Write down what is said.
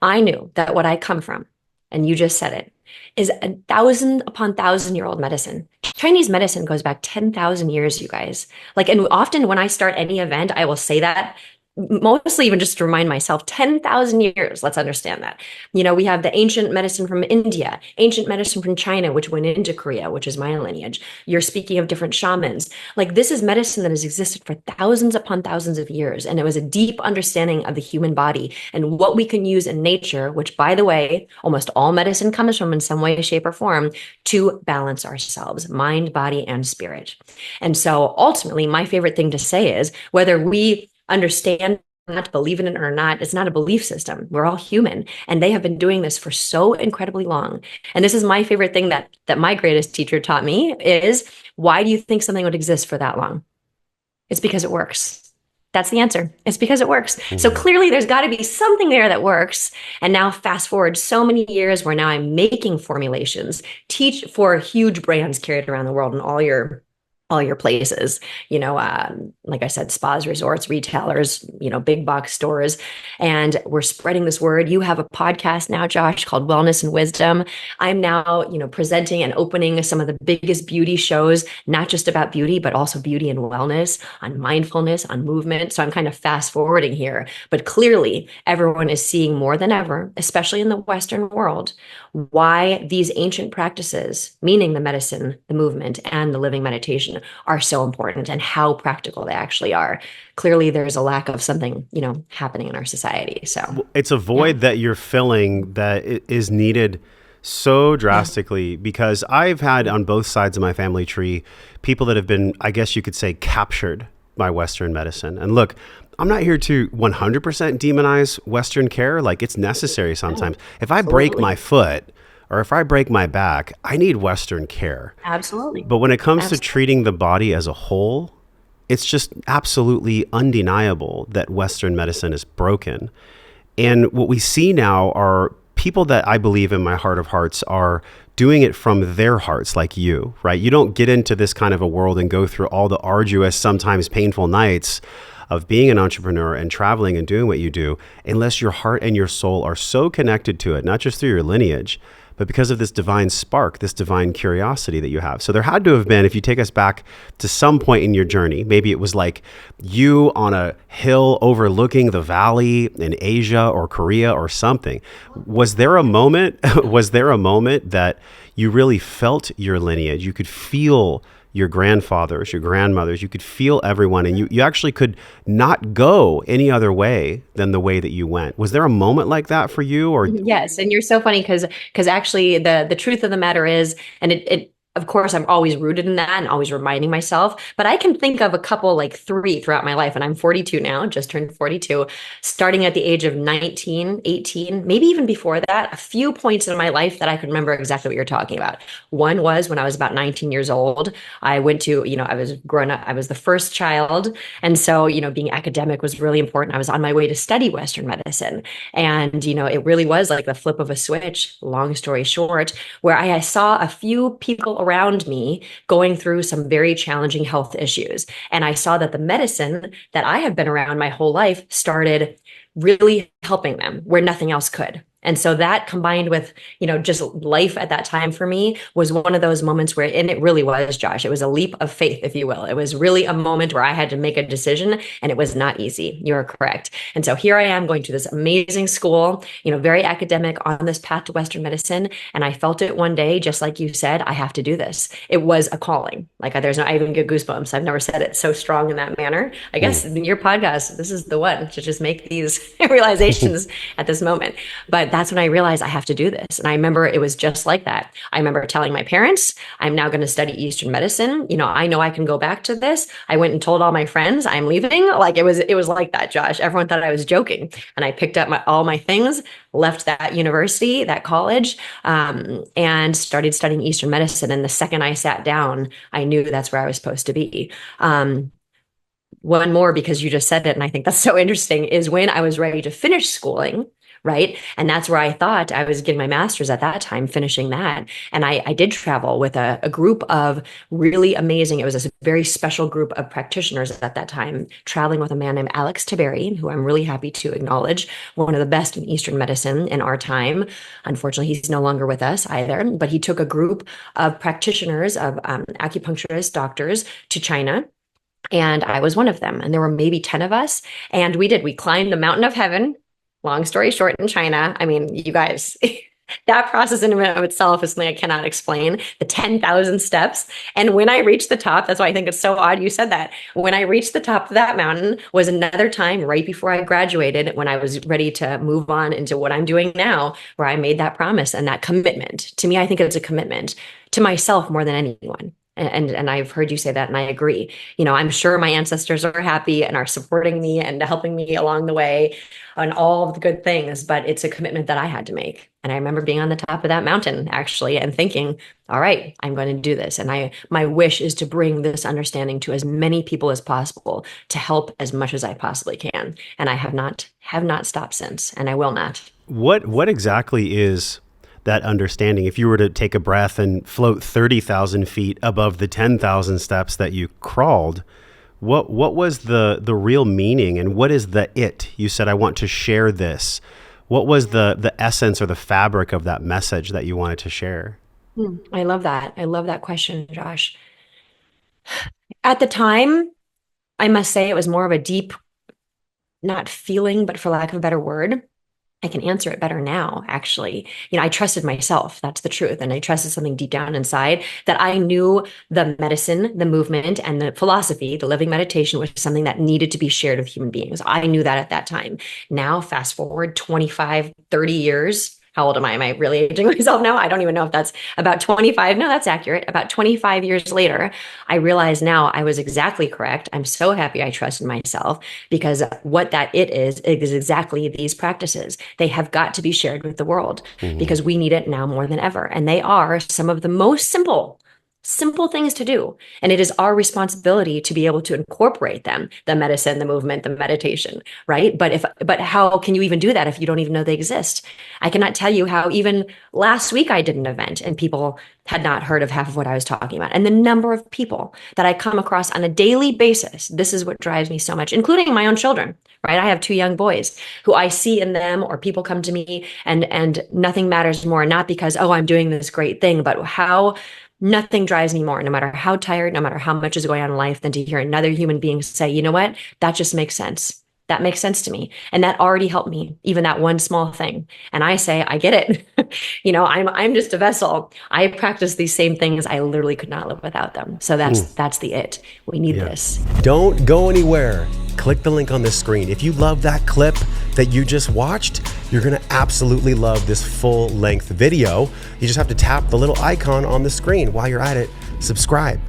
I knew that what I come from, and you just said it, is a thousand upon thousand year old medicine. Chinese medicine goes back 10,000 years, you guys. Like, and often when I start any event, I will say that mostly even just to remind myself 10,000 years. Let's understand that. We have the ancient medicine from India, ancient medicine from China, which went into Korea, which is my lineage. You're speaking of different shamans. Like, this is medicine that has existed for thousands upon thousands of years. And it was a deep understanding of the human body and what we can use in nature, which, by the way, almost all medicine comes from in some way, shape, or form, to balance ourselves, mind, body, and spirit. And so ultimately, my favorite thing to say is whether we understand not believe in it or not, it's not a belief system. We're all human, and they have been doing this for so incredibly long. And this is my favorite thing that my greatest teacher taught me is, why do you think something would exist for that long? It's because it works. That's the answer. It's because it works. So Mhm. clearly there's got to be something there that works. And now fast forward so many years where now I'm making formulations, teach for huge brands carried around the world, and all your places, like I said, spas, resorts, retailers, big box stores. And we're spreading this word. You have a podcast now, Josh, called Wellness and Wisdom. I'm now, presenting and opening some of the biggest beauty shows, not just about beauty, but also beauty and wellness, on mindfulness, on movement. So I'm kind of fast forwarding here. But clearly, everyone is seeing more than ever, especially in the Western world, why these ancient practices, meaning the medicine, the movement, and the living meditation, are so important and how practical they actually are. Clearly, there's a lack of something, happening in our society. So, It's a yeah, void that you're filling that is needed so yeah, drastically because I've had on both sides of my family tree people that have been, I guess you could say, captured by Western medicine. And look, I'm not here to 100% demonize Western care. Like, it's necessary no, sometimes. If I break my absolutely, foot or if I break my back, I need Western care. absolutely, But when it comes to absolutely. treating the body as a whole, it's just absolutely undeniable that Western medicine is broken. And what we see now are people that I believe in my heart of hearts are doing it from their hearts, like you, right? You don't get into this kind of a world and go through all the arduous, sometimes painful nights of being an entrepreneur and traveling and doing what you do unless your heart and your soul are so connected to it, not just through your lineage, but because of this divine spark, this divine curiosity that you have. So there had to have been, if you take us back to some point in your journey, maybe it was like you on a hill overlooking the valley in Asia or Korea or something. Was there a moment, was there a moment that you really felt your lineage? You could feel your grandfathers, your grandmothers, you could feel everyone, and you actually could not go any other way than the way that you went. Was there a moment like that for you? Or Yes, and you're so funny because actually the truth of the matter is, and it of course I'm always rooted in that and always reminding myself, but I can think of a couple, like three throughout my life, and I'm 42 now, just turned 42, starting at the age of 19, 18, maybe even before that, a few points in my life that I can remember exactly what you're talking about. One was when I was about 19 years old. I went to, I was grown up, I was the first child, and so, being academic was really important. I was on my way to study Western medicine. And, it really was like the flip of a switch, long story short, where I saw a few people around me going through some very challenging health issues. And I saw that the medicine that I have been around my whole life started really helping them where nothing else could. And so that combined with, just life at that time for me was one of those moments where, and it really was, Josh, it was a leap of faith, if you will. It was really a moment where I had to make a decision and it was not easy. You're correct. And so here I am going to this amazing school, very academic on this path to Western medicine. And I felt it one day, just like you said, I have to do this. It was a calling. Like there's no, I even get goosebumps. I've never said it so strong in that manner. I guess your podcast, this is the one to just make these realizations at this moment. But that's when I realized I have to do this. And I remember it was just like that. I remember telling my parents, I'm now going to study Eastern medicine. I know I can go back to this. I went and told all my friends I'm leaving. Like it was like that, Josh. Everyone thought I was joking. And I picked up all my things, left that university, that college, and started studying Eastern medicine. And the second I sat down, I knew that's where I was supposed to be. One more, because you just said it, and I think that's so interesting, is when I was ready to finish schooling, right? And that's where I thought I was getting my master's at that time, finishing that. And I did travel with a group of really amazing, it was a very special group of practitioners at that time, traveling with a man named Alex Tiberi, who I'm really happy to acknowledge, one of the best in Eastern medicine in our time. Unfortunately, he's no longer with us either, but he took a group of practitioners, of acupuncturists, doctors to China. And I was one of them. And there were maybe 10 of us. And we climbed the mountain of heaven. Long story short, in China. I mean, you guys, that process in and of itself is something I cannot explain. The 10,000 steps. And when I reached the top, that's why I think it's so odd you said that. When I reached the top of that mountain was another time right before I graduated, when I was ready to move on into what I'm doing now, where I made that promise and that commitment. To me, I think it's a commitment to myself more than anyone. And I've heard you say that, and I agree. I'm sure my ancestors are happy and are supporting me and helping me along the way on all of the good things, but it's a commitment that I had to make. And I remember being on the top of that mountain actually and thinking, all right, I'm going to do this. And my wish is to bring this understanding to as many people as possible, to help as much as I possibly can. And I have not stopped since, and I will not. What exactly is that understanding? If you were to take a breath and float 30,000 feet above the 10,000 steps that you crawled, what was the real meaning, and what is the it? You said, I want to share this. What was the essence or the fabric of that message that you wanted to share? I love that. I love that question, Josh. At the time, I must say it was more of a deep, not feeling, but for lack of a better word, I can answer it better now, actually. I trusted myself. That's the truth. And I trusted something deep down inside, that I knew the medicine, the movement, and the philosophy, the living meditation, was something that needed to be shared with human beings. I knew that at that time. Now, fast forward 25, 30 years. How old am I? Am I really aging myself now? I don't even know if that's about 25. No, that's accurate. About 25 years later, I realize now I was exactly correct. I'm so happy I trusted myself, because what that it is exactly these practices. They have got to be shared with the world, because we need it now more than ever. And they are some of the most simple things to do. And it is our responsibility to be able to incorporate them, the medicine, the movement, the meditation, right? But how can you even do that if you don't even know they exist? I cannot tell you how even last week I did an event and people had not heard of half of what I was talking about. And the number of people that I come across on a daily basis, this is what drives me so much, including my own children, right? I have 2 young boys who I see in them, or people come to me, and nothing matters more, not because, oh, I'm doing this great thing, but how nothing drives me more, no matter how tired, no matter how much is going on in life, than to hear another human being say, you know what, that just makes sense. That makes sense to me. And that already helped me, even that one small thing. And I say, I get it. I'm just a vessel. I practice these same things. I literally could not live without them. So that's the it. We need this. Don't go anywhere. Click the link on this screen. If you love that clip that you just watched, you're going to absolutely love this full-length video. You just have to tap the little icon on the screen. While you're at it, subscribe.